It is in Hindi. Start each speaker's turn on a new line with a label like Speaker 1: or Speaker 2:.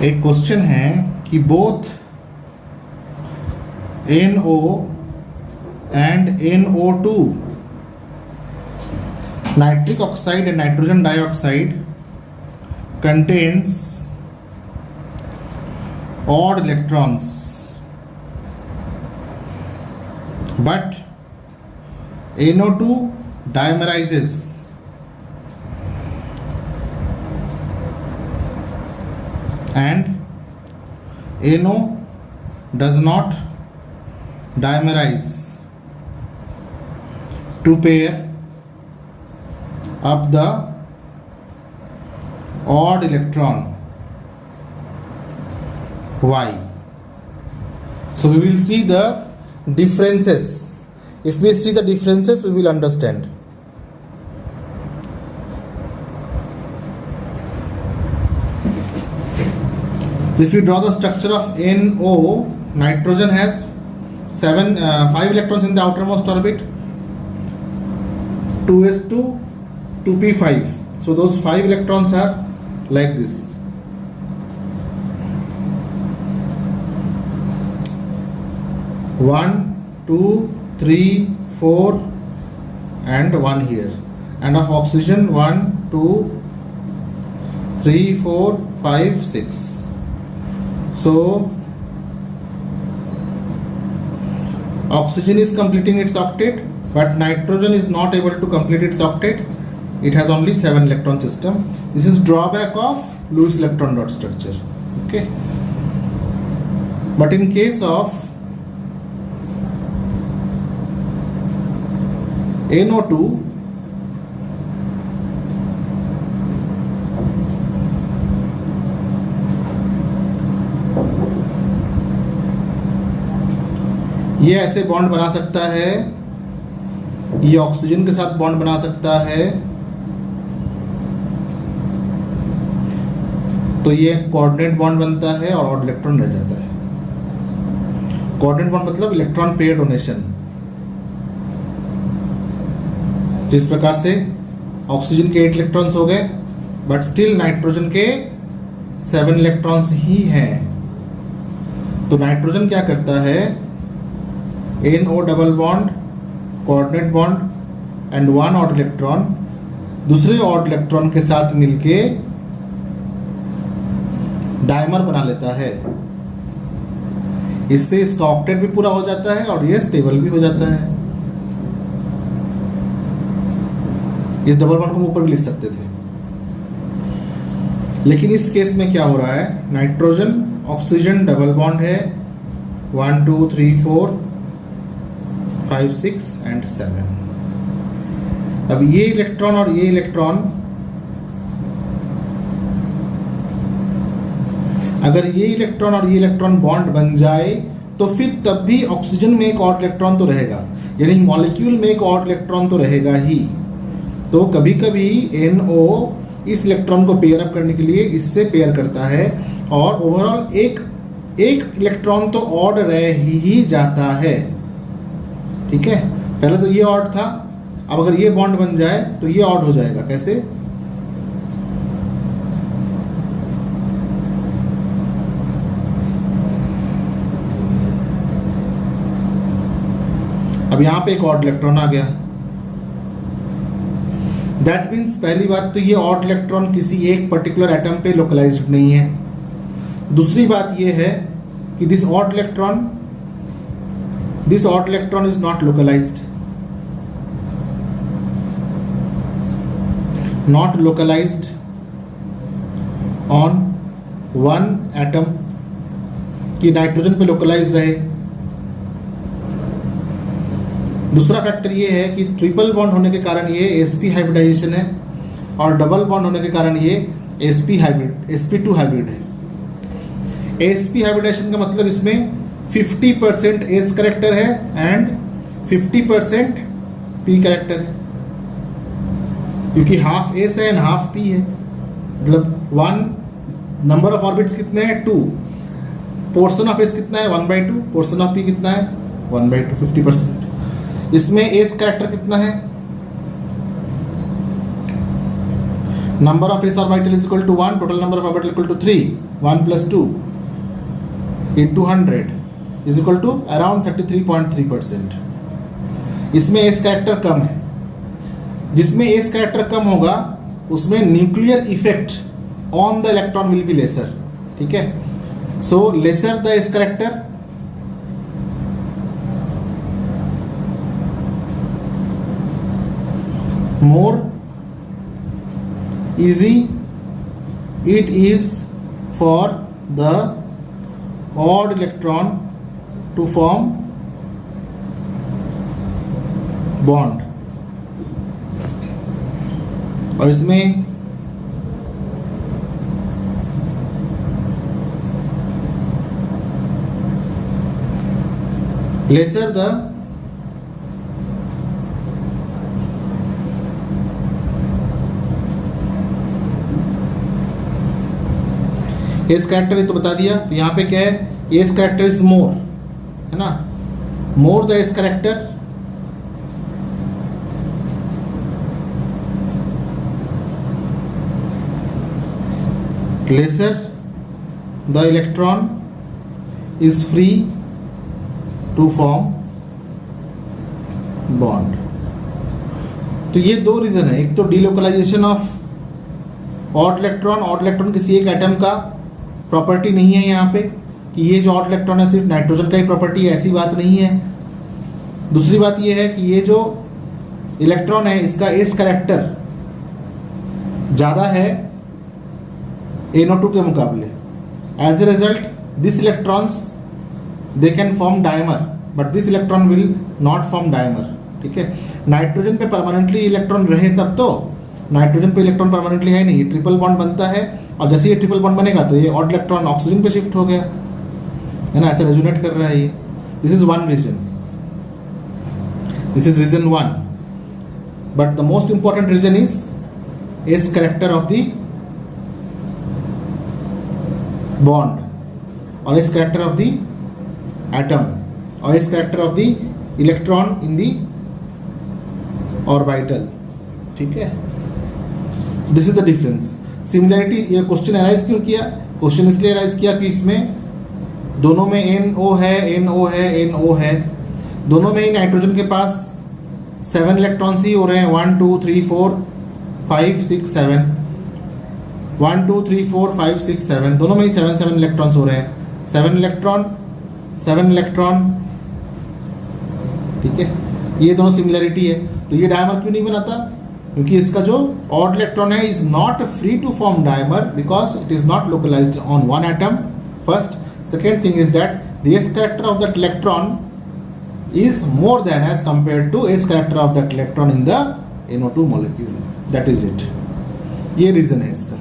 Speaker 1: एक क्वेश्चन है कि both NO and NO2, nitric oxide and nitrogen dioxide, contains odd electrons, but NO2 dimerizes and NO does not dimerize to pair up the odd electron. Why? So we will see the differences. If we see the differences, we will understand. So if you draw the structure of NO, nitrogen has 5 electrons in the outermost orbit, 2s2, 2p5. So those 5 electrons are like this. 1, 2, 3, 4 and 1 here. And of oxygen 1, 2, 3, 4, 5, 6. So oxygen is completing its octet, but nitrogen is not able to complete its octet. It has only 7 electron system. This is drawback of Lewis electron dot structure. Okay. But in case of NO2, ये ऐसे बॉन्ड बना सकता है, ये ऑक्सीजन के साथ बॉन्ड बना सकता है, तो ये कोऑर्डिनेट बॉन्ड बनता है और ऑड इलेक्ट्रॉन रह जाता है। कोऑर्डिनेट बॉन्ड मतलब इलेक्ट्रॉन पेयर डोनेशन। इस प्रकार से ऑक्सीजन के 8 इलेक्ट्रॉन्स हो गए, बट स्टिल नाइट्रोजन के 7 इलेक्ट्रॉन्स ही हैं। तो नाइट्रोजन क्या करता है, NO double bond, coordinate bond and 1 odd electron दूसरे ऑड इलेक्ट्रॉन के साथ मिलके डायमर बना लेता है। इससे इसका ऑक्टेट भी पूरा हो जाता है और ये स्टेबल भी हो जाता है। इस डबल बॉन्ड को हम ऊपर भी लिख सकते थे, लेकिन इस केस में क्या हो रहा है, नाइट्रोजन ऑक्सीजन डबल बॉन्ड है, 1, 2, 3, 4, 5, 6 एंड 7। अब ये इलेक्ट्रॉन और ये इलेक्ट्रॉन, अगर ये इलेक्ट्रॉन और ये इलेक्ट्रॉन बॉन्ड बन जाए तो फिर तब भी ऑक्सीजन में एक ऑड इलेक्ट्रॉन तो रहेगा, यानी मॉलिक्यूल में एक ऑड इलेक्ट्रॉन तो रहेगा ही। तो कभी कभी NO इस इलेक्ट्रॉन को पेयर अप करने के लिए इससे पेयर करता है और ओवरऑल एक इलेक्ट्रॉन तो ऑड रह ही जाता है। ठीक है, पहले तो ये ऑड था, अब अगर ये बॉन्ड बन जाए तो ये ऑड हो जाएगा। कैसे? अब यहां पे एक ऑड इलेक्ट्रॉन आ गया। दैट मीन्स पहली बात तो ये ऑड इलेक्ट्रॉन किसी एक पर्टिकुलर एटम पे लोकलाइज्ड नहीं है। दूसरी बात ये है कि this odd electron is not localized on one atom कि नाइट्रोजन पे लोकलाइज रहे। दूसरा फैक्टर ये है कि ट्रिपल बॉन्ड होने के कारण ये sp हाइब्रिडाइजेशन है और डबल बॉन्ड होने के कारण ये sp2 हाइब्रिड है। sp हाइब्रिडाइजेशन का मतलब इसमें 50% S कैरेक्टर है एंड 50% P कैरेक्टर है, क्योंकि हाफ S है एंड हाफ P है। मतलब 1 नंबर ऑफ ऑर्बिट्स कितने हैं, 2। पोर्शन ऑफ S कितना है, 1/2। पोर्शन ऑफ P कितना है, 1/2, 50%। इसमें S कैरेक्टर कितना है, number of s orbital is equal to 1, total number of orbital equal to 3, 1 plus 2 into 100 is equal to around 33.3%. इसमें s कैरेक्टर कम है, जिसमें s कैरेक्टर कम होगा उसमें nuclear effect on the electron will be lesser. ठीक है, so lesser the s character, more easy it is for the odd electron to form bond. और इसमें lesser the एस कैरेक्टर ये तो बता दिया. तो यहां पे क्या है, एस कैरेक्टर इज मोर, है ना, more the s character lesser the electron is free to form bond. तो ये दो रीजन है, एक तो delocalization of odd electron. Odd electron किसी एक एटम का प्रॉपर्टी नहीं है यहाँ पे कि ये जो ऑड इलेक्ट्रॉन है सिर्फ नाइट्रोजन का ही प्रॉपर्टी है, ऐसी बात नहीं है. दूसरी बात ये है कि ये जो इलेक्ट्रॉन है इसका एस कैरेक्टर ज्यादा है NO2 के मुकाबले. As a result this electrons they can form dimer but this electron will not form dimer. ठीक है, नाइट्रोजन पे परमानेंटली इलेक्ट्रॉन रहे तब तो, नाइट्रोजन पे इलेक्ट्रॉन परमानेंटली है नहीं, ट्रिपल बॉन्ड बनता है और जैसे ये ट्रिपल बॉन्ड बनेगा तो ये ऑड इलेक्ट्रॉन ऑक्सीजन पे शिफ्ट हो गया, है ना, ऐसे रेजोनेट कर रहा है ये. This is one reason, this is reason one. But the most important reason is S character of the bond और S character of the atom और S character of the electron in the orbital. ठीक है, this is the difference. Similarity, ये क्वेश्चन अराइज क्यों किया, क्वेश्चन इसलिए अराइज किया कि इसमें दोनों में NO है, NO है, NO है, दोनों में ही नाइट्रोजन के पास 7 इलेक्ट्रॉन्स ही हो रहे हैं. 1 2 3 4 5 6 7, 1 2 3 4 5 6 7, दोनों में ही 7 इलेक्ट्रॉन्स हो रहे हैं. 7 इलेक्ट्रॉन 7 इलेक्ट्रॉन. ठीक है, ये दोनों सिमिलरिटी है. तो ये डायमर क्यों नहीं बनाता, क्योंकि इसका जो ऑड इलेक्ट्रॉन है is not free to form dimer because it is not localized on one atom. First. Second thing is that the s character of that electron is more than as compared to S character of that electron in the NO2 molecule. That is it. ये रीजन है इसका.